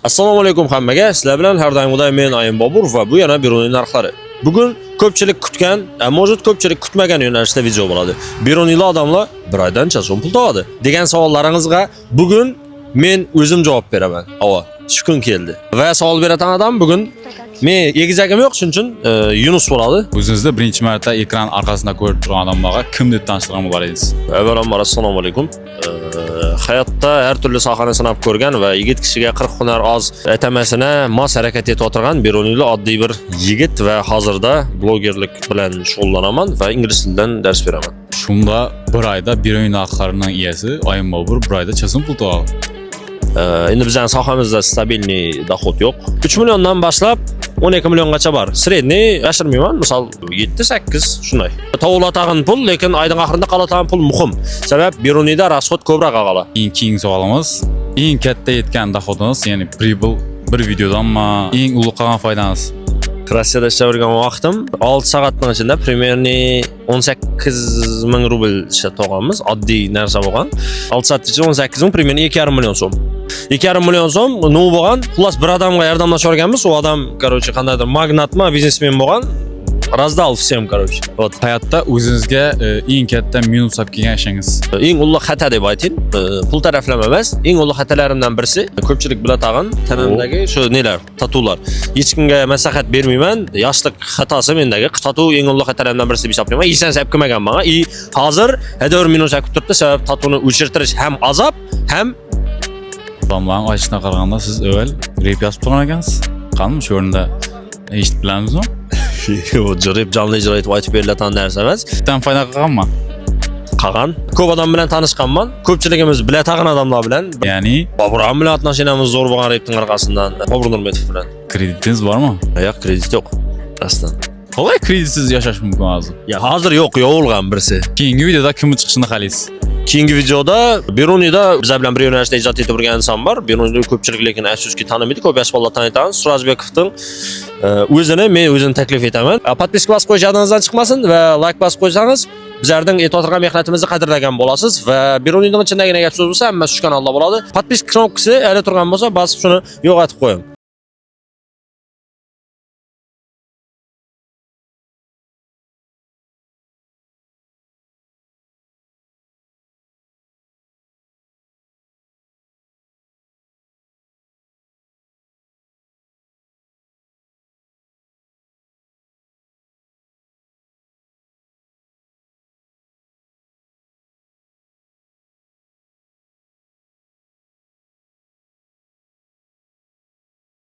Assalomu alaykum hammaga. Sizlar bilan har doimgidek men Ayim Bobur va bu yana Bironiy narxlari. Bugun ko'pchilik kutgan, mavjud ko'pchilik kutmagan yo'nalishda video bo'ladi. Bironiyli odamlar bir oydancha so'm pul topadi degan savollaringizga bugun men o'zim javob beraman. Ava, shu kun keldi. Va savol beratan odam bugun men egizagim yo'q, shuning uchun Yunus bo'ladi. O'zingizda birinchi marta ekran orqasida ko'rib turgan odamlarga kim deb tanishtirgan bo'lar edingiz? Avvalambor assalomu alaykum. Hayotda har turli sohani sinab ko'rgan va yigit kishiga 40 hunar oz atamasini mos harakat etib o'tirgan Bironiyli oddiy bir yigit va hozirda blogerlik bilan shug'ullanaman va ingliz tilidan dars beraman. Shunda bir oyda Bironiy narxlarining egasi Ayim Bobur bir oyda chasım pul topadi. Endi bizning sohamizda stabilniy dohod yo'q. 3 milliondan boshlab 12 milliongacha bor. Sredniy yashirmayman, misol 7-8 shunday. Tovlatag'in pul, lekin oyning oxirida qoladigan pul muhim. Sabab Bironiyda rasxod ko'proq qoladi. Keyingi savolimiz, eng katta yetgan dohodingiz, ya'ni pribul bir videodanmi, eng ulug' qolgan foydangiz? Rossiyada ishlab yurgan vaqtim 6 soatning ichida примерно 18 ming rubl ishlab topganmiz. Oddiy narsa bo'lgan. 6 soat ichida 18 ming, примерно 2,5 million so'm. 2,5 million so'm nima bo'lgan? Xullas bir odamga yordamlashib o'rganmiz. U odam, короче, qandaydir magnatmi, biznesmen bo'lgan. Razdal всем, короче. Вот. Hayotda o'zingizga eng katta minus olib kelgan ishingiz? Eng ulug' xato deb ayting. Pul taraflama emas, eng ulug' xatolarimdan birisi ko'pchilik bilatag'in tanamdagi shu nelar, tatular. Hech kimga maslahat bermayman. Yoshlik xatosi mendagi. Tatu eng ulug' xatolarimdan birisi deb hisoblayman. Hech narsa qilmagan menga. Hozir hador minus olib turibdi, sabab tatuni o'chirtirish ham azob, ham Odamlarning aytishiga qaraganda siz avval rep yozib turgan ekansiz. Qanmi shu o'rinda eshitib bilamizmi? Rep jonli ijro etib aytib beriladigan narsa emas. Tan foyda qilganmi? Qolgan ko'p odam bilan tanishganman. Ko'pchiligimiz bilatag'in odamlar bilan. Ya'ni Bobur bilan atnoshinamiz zo'r bo'lgan repning orqasidan. Bobur Nurmetov bilan. kreditingiz bormi? Yo'q, kredit yo'q. Rastan. Qolay kreditsiz yashash mumkin hozir? Ya hozir yo'q, yo'qolgan birisi. Keyingi videoda kimni chiqishini xohlaysiz? Keyingi videoda Bironiyda bizlar bilan bir yo'nalishda ijod etib turgan inson bor. Bironiyda ko'pchilik lekin afsuski tanimaydi. Ko'p yosh bolalar taniydi. Surazbekovning o'zini men o'zim taklif etaman. Podpiska bosib qo'yish yodingizdan chiqmasin va like bosib qo'ysangiz bizlarning etib o'tirgan mehnatimizni qadrlagan bo'lasiz va Bironiyning ichidagina gap so'z bo'lsa hammasi shu kanalda bo'ladi. Podpiska knopkasi hali turgan bo'lsa, bosib shuni yo'qotib qo'ying.